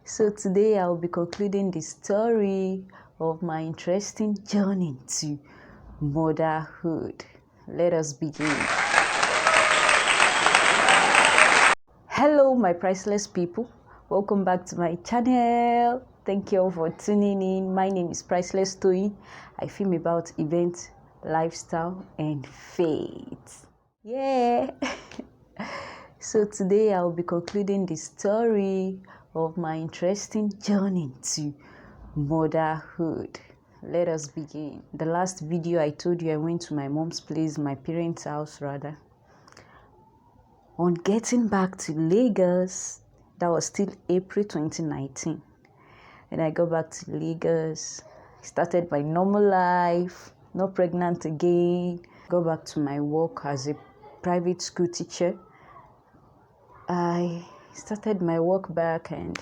So today I'll be concluding the story of my interesting journey to motherhood. Let us begin. Hello, my priceless people. Welcome back to my channel. Thank you all for tuning in. My name is Priceless Toy. I film about events, lifestyle, and faith. Yeah. So today I'll be concluding the story of my interesting journey to motherhood. Let us begin. The last video I told you I went to my mom's place, my parents' house rather. On getting back to Lagos, that was still April 2019. When I got back to Lagos, I started my normal life, not pregnant again. Got back to my work as a private school teacher. I started my work back and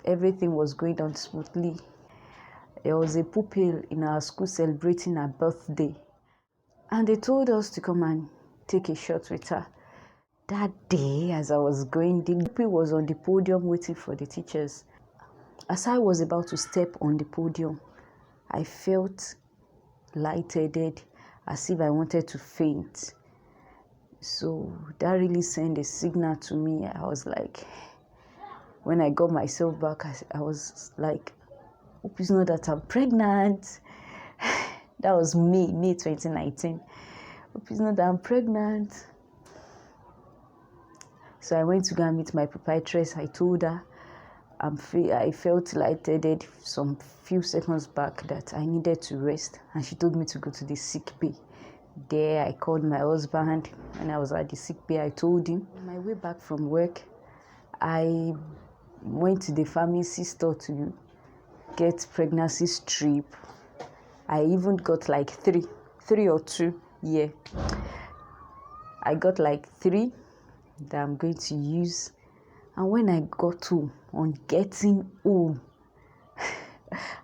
everything was going on smoothly. There was a pupil in our school celebrating her birthday, and they told us to come and take a shot with her. That day, as I was going, the pupil was on the podium waiting for the teachers. As I was about to step on the podium, I felt lightheaded, as if I wanted to faint. So that really sent a signal to me. I was like, when I got myself back, I was like, hope it's not that I'm pregnant. That was May 2019. Hope it's not that I'm pregnant. So I went to go and meet my proprietress. I told her I felt lightheaded some few seconds back that I needed to rest. And she told me to go to the sick bay. There, I called my husband. When I was at the sick bay, I told him. On my way back from work, I went to the pharmacy store to get pregnancy strip. I even got like three or two. Yeah, I got like 3 that I'm going to use. And when I got home, on getting home,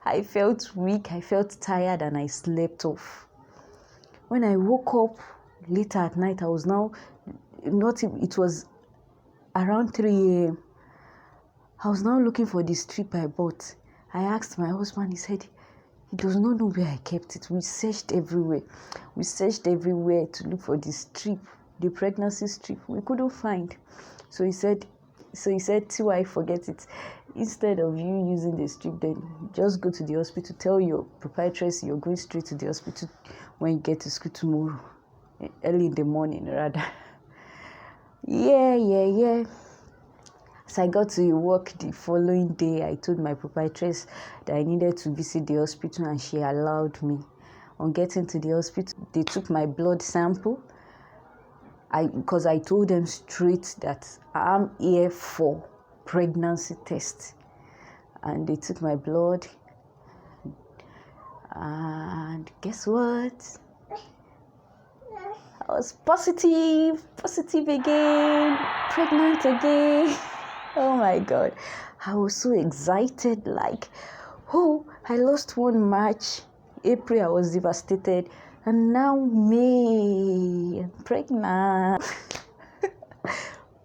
I felt weak, I felt tired, and I slept off. When I woke up later at night, it was around 3 a.m. I was now looking for the strip I bought. I asked my husband, he said he does not know where I kept it. We searched everywhere. We searched everywhere to look for the strip, the pregnancy strip. We couldn't find. So he said, Tiwa, forget it. Instead of you using the strip, then just go to the hospital. Tell your proprietress you're going straight to the hospital when you get to school tomorrow, early in the morning rather. Yeah. So I got to work the following day. I told my proprietress that I needed to visit the hospital, and she allowed me. On getting to the hospital, they took my blood sample. Because I told them straight that I'm here for pregnancy test. And they took my blood. And guess what? I was positive again, pregnant again. Oh my God. I was so excited, like, oh, I lost 1 March. April, I was devastated. And now May, I'm pregnant.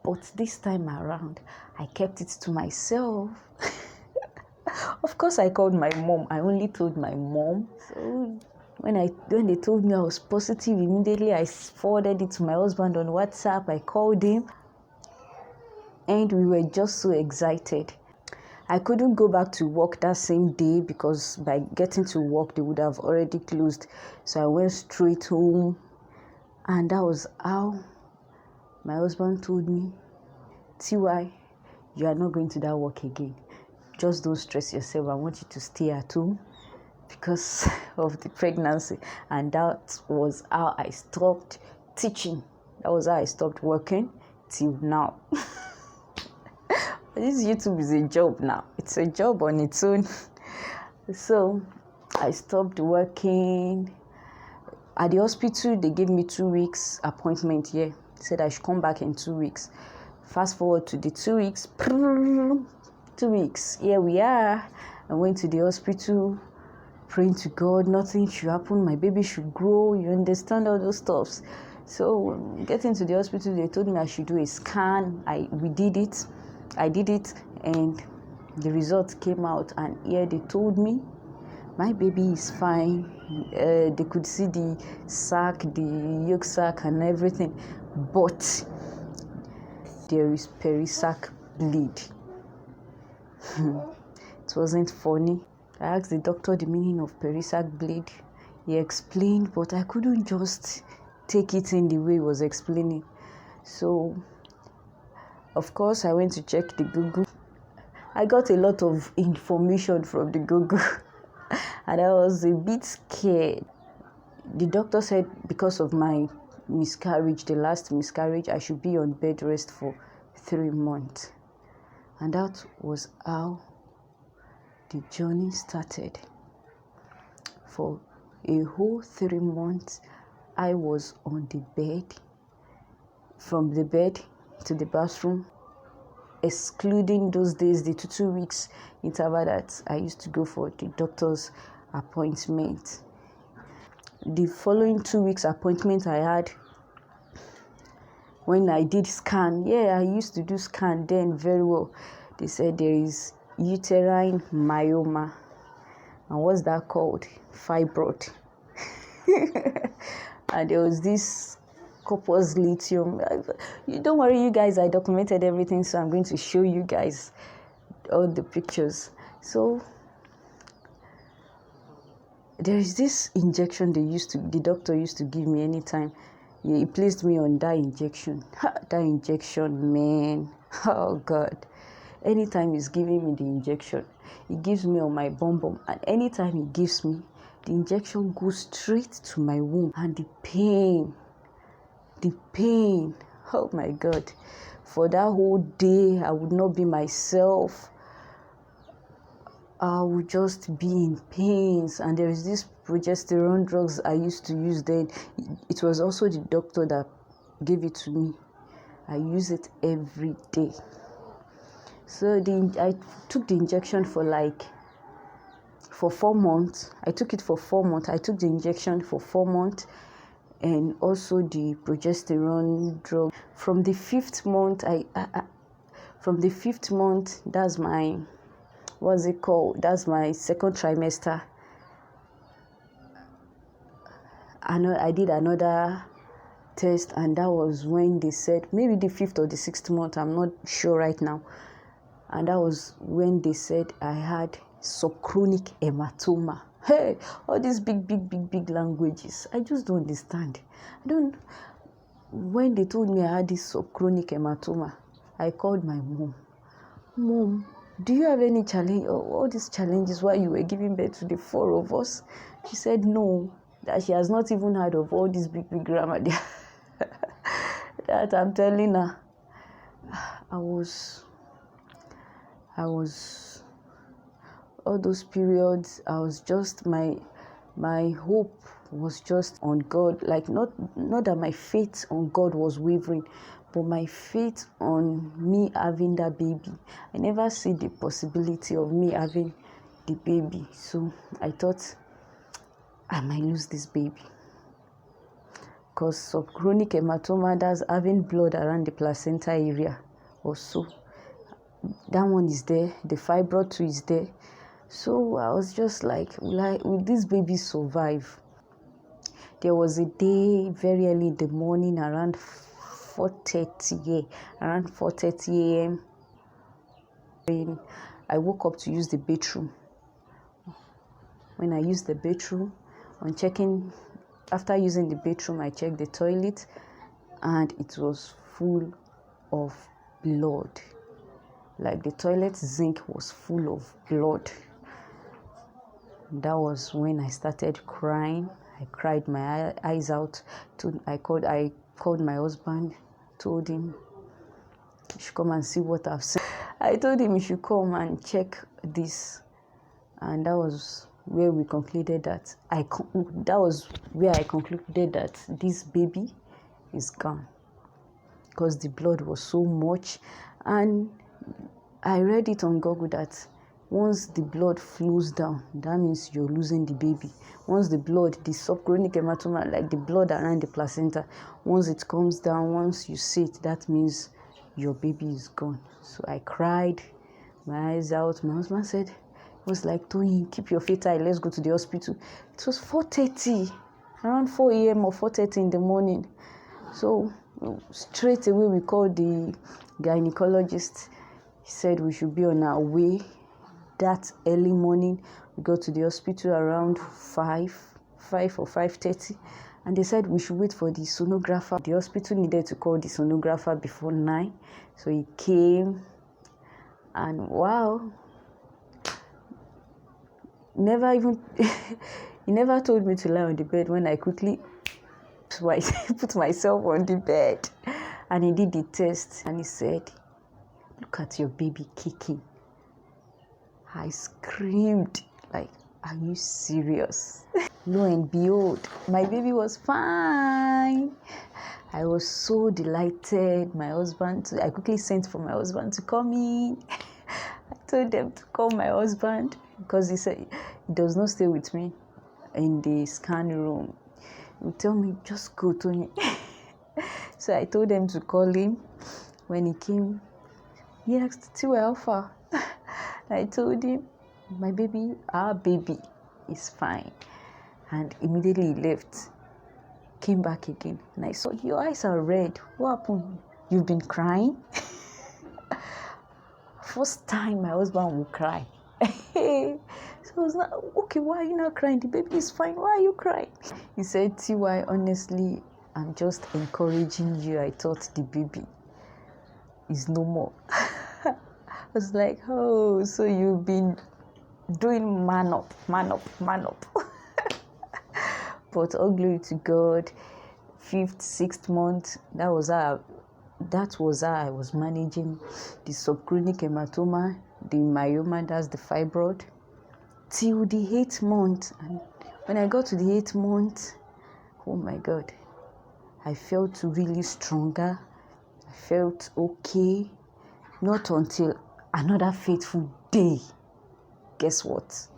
But this time around, I kept it to myself. Of course, I called my mom. I only told my mom. So when they told me I was positive, immediately I forwarded it to my husband on WhatsApp. I called him, and we were just so excited. I couldn't go back to work that same day because by getting to work, they would have already closed. So I went straight home, and that was how my husband told me, Tiwa, you are not going to that work again. Just don't stress yourself. I want you to stay at home because of the pregnancy. And that was how I stopped teaching. That was how I stopped working till now. This YouTube is a job now. It's a job on its own. So I stopped working. At the hospital, they gave me 2 weeks appointment here. They said I should come back in 2 weeks. Fast forward to the 2 weeks. 2 weeks. Here we are. I went to the hospital, praying to God, nothing should happen. My baby should grow. You understand all those stuffs. So getting to the hospital, they told me I should do a scan. We did it. I did it, and the results came out, and here they told me my baby is fine. They could see the sac, the yolk sac and everything, but there is perisac bleed. It wasn't funny. I asked the doctor the meaning of perisac bleed. He explained, but I couldn't just take it in the way he was explaining. So, of course, I went to check the Google. I got a lot of information from the Google and I was a bit scared. The doctor said because of my miscarriage, the last miscarriage, I should be on bed rest for 3 months. And that was how the journey started. For a whole 3 months, I was on the bed, from the bed to the bathroom, excluding those days, the 2 weeks interval that I used to go for the doctor's appointment. The following 2 weeks appointment I had when I did scan, I used to do scan then very well. They said there is uterine myoma. And what's that called? Fibroid. And there was this corpus luteum. Don't worry, you guys, I documented everything, so I'm going to show you guys all the pictures. So there is this injection the doctor used to give me anytime. He placed me on that injection. That injection, man. Oh God. Anytime he's giving me the injection, he gives me on my bum, and anytime he gives me, the injection goes straight to my womb, and the pain, oh my God. For that whole day, I would not be myself. I would just be in pains. And there is this progesterone drugs I used to use then. It was also the doctor that gave it to me. I use it every day. So I took the injection for 4 months. I took it for 4 months. I took the injection for 4 months, and also the progesterone drug. From the 5th month, that's my, that's my second trimester. I did another test, and that was when they said, maybe the 5th or the 6th month, I'm not sure right now. And that was when they said I had subchronic hematoma. Hey, all these big languages. I just don't understand. When they told me I had this subchronic hematoma, I called my mom. Mom, do you have any challenge, all these challenges while you were giving birth to the 4 of us? She said no, that she has not even heard of all these big grammar that I'm telling her. I was all those periods, I was just, my hope was just on God. Like, not that my faith on God was wavering, but my faith on me having that baby. I never see the possibility of me having the baby. So I thought I might lose this baby. Because subchronic hematoma, that's having blood around the placenta area also. That one is there. The fibroid too is there. So I was just like, will this baby survive? There was a day very early in the morning, around 4:30 a.m. I woke up to use the bathroom. When I used the bathroom, after using the bathroom, I checked the toilet, and it was full of blood. Like, the toilet zinc was full of blood. That was when I started crying. I cried my eyes out. I called my husband, told him he should come and see what I've seen. I told him he should come and check this, and that was where we concluded that I concluded that this baby is gone, because the blood was so much. And I read it on Google that once the blood flows down, that means you're losing the baby. Once the subchronic hematoma, like the blood around the placenta, once it comes down, once you see it, that means your baby is gone. So I cried My eyes out. My husband said, it was like, Tony, keep your feet tight, let's go to the hospital. It was 4:30, around 4 a.m. or 4:30 in the morning. So straight away we called the gynecologist. He said we should be on our way that early morning. We got to the hospital around 5 or 5:30, and they said we should wait for the sonographer. The hospital needed to call the sonographer before 9, so he came, and wow, he never told me to lie on the bed when I quickly put myself on the bed, and he did the test, and he said, look at your baby kicking. I screamed like, are you serious? Lo and behold, my baby was fine. I was so delighted. I quickly sent for my husband to come in. I told them to call my husband because he said he does not stay with me in the scan room. He would tell me, just go, Tony. So I told them to call him. When he came, he asked, Tiwa Alpha. I told him, our baby is fine. And immediately he left, came back again. And I saw, your eyes are red. What happened? You've been crying? First time my husband will cry. So I was like, okay, why are you not crying? The baby is fine. Why are you crying? He said, T.Y., honestly, I'm just encouraging you. I thought the baby is no more. I was like, oh, so you've been doing man up. But all glory to God. 5th, 6th month, that was how I was managing the subchronic hematoma, the myoma, that's the fibroid, till the 8th month. And when I got to the 8th month, oh my God, I felt really stronger. I felt okay. Not until another fateful day. Guess what?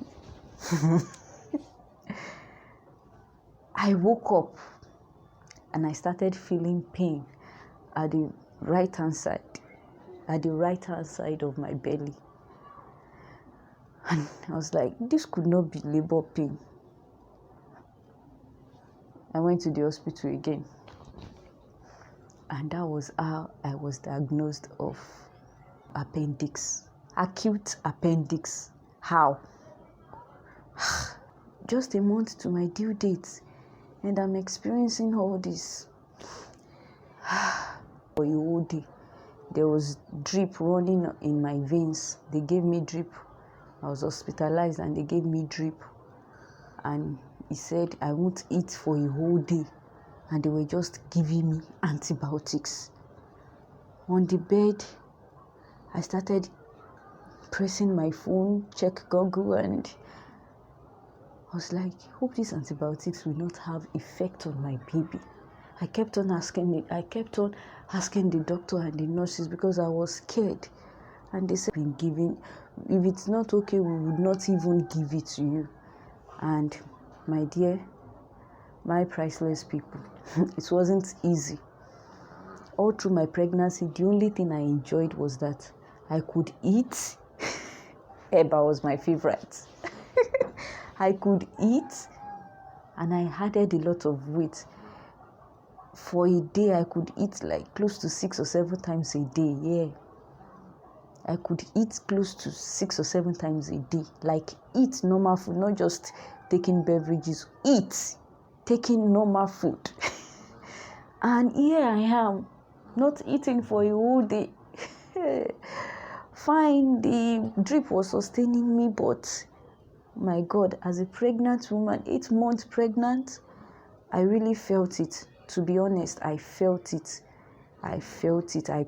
I woke up and I started feeling pain at the right hand side of my belly. And I was like, this could not be labor pain. I went to the hospital again. And that was how I was diagnosed of appendix, acute appendix. How? Just a month to my due date, and I'm experiencing all this. For a whole day, there was drip running in my veins. They gave me drip. I was hospitalized and they gave me drip. And he said I won't eat for a whole day. And they were just giving me antibiotics. On the bed, I started pressing my phone, check Google, and I was like, hope these antibiotics will not have effect on my baby. I kept on asking the doctor and the nurses because I was scared. And they said, if it's not okay, we would not even give it to you. And my dear, my priceless people, it wasn't easy. All through my pregnancy, the only thing I enjoyed was that I could eat. Eba was my favorite. I could eat, and I added a lot of weight. For a day, I could eat like close to 6 or 7 times a day. Yeah, I could eat close to 6 or 7 times a day. Like eat normal food, not just taking beverages. Taking normal food. And here I am, not eating for a whole day. Fine, the drip was sustaining me, but my God, as a pregnant woman, 8 months pregnant, I really felt it. To be honest, I felt it. I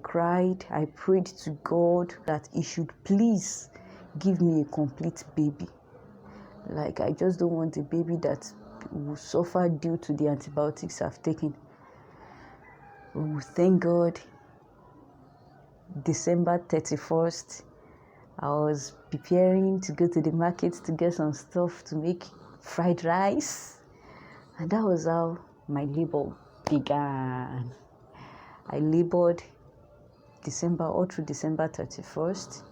cried. I prayed to God that He should please give me a complete baby. Like, I just don't want a baby that will suffer due to the antibiotics I've taken. Oh, thank God. December 31st, I was preparing to go to the market to get some stuff to make fried rice. And that was how my labor began. I labored all through December 31st.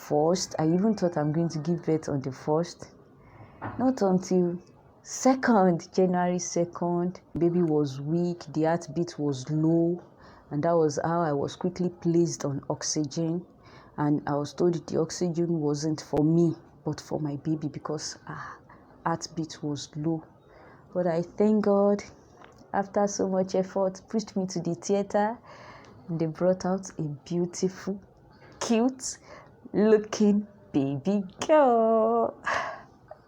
1st. I even thought I'm going to give birth on the 1st. Not until January 2nd, baby was weak, the heartbeat was low, and that was how I was quickly placed on oxygen. And I was told the oxygen wasn't for me, but for my baby, because heartbeat was low. But I thank God, after so much effort, pushed me to the theater, and they brought out a beautiful, cute looking baby girl.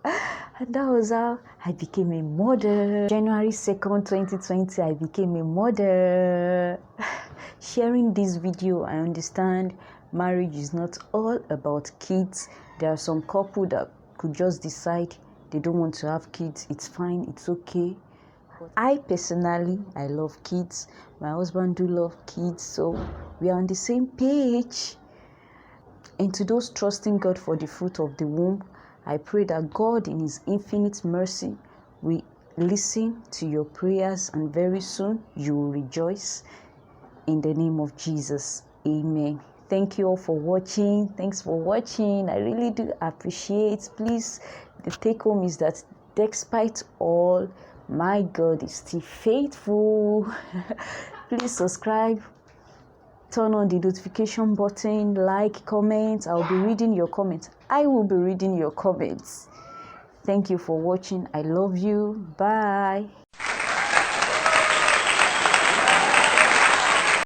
And that was how I became a mother. January 2nd, 2020, I became a mother. Sharing this video, I understand marriage is not all about kids. There are some couple that could just decide they don't want to have kids. It's fine, it's okay. I personally, I love kids. My husband do love kids, so we are on the same page. And to those trusting God for the fruit of the womb, I pray that God in His infinite mercy will listen to your prayers, and very soon you will rejoice in the name of Jesus. Amen. Thank you all for watching. Thanks for watching. I really do appreciate. Please, the take home is that despite all, my God is still faithful. Please subscribe. Turn on the notification button, like, comment. I'll be reading your comments. I will be reading your comments. Thank you for watching. I love you. Bye.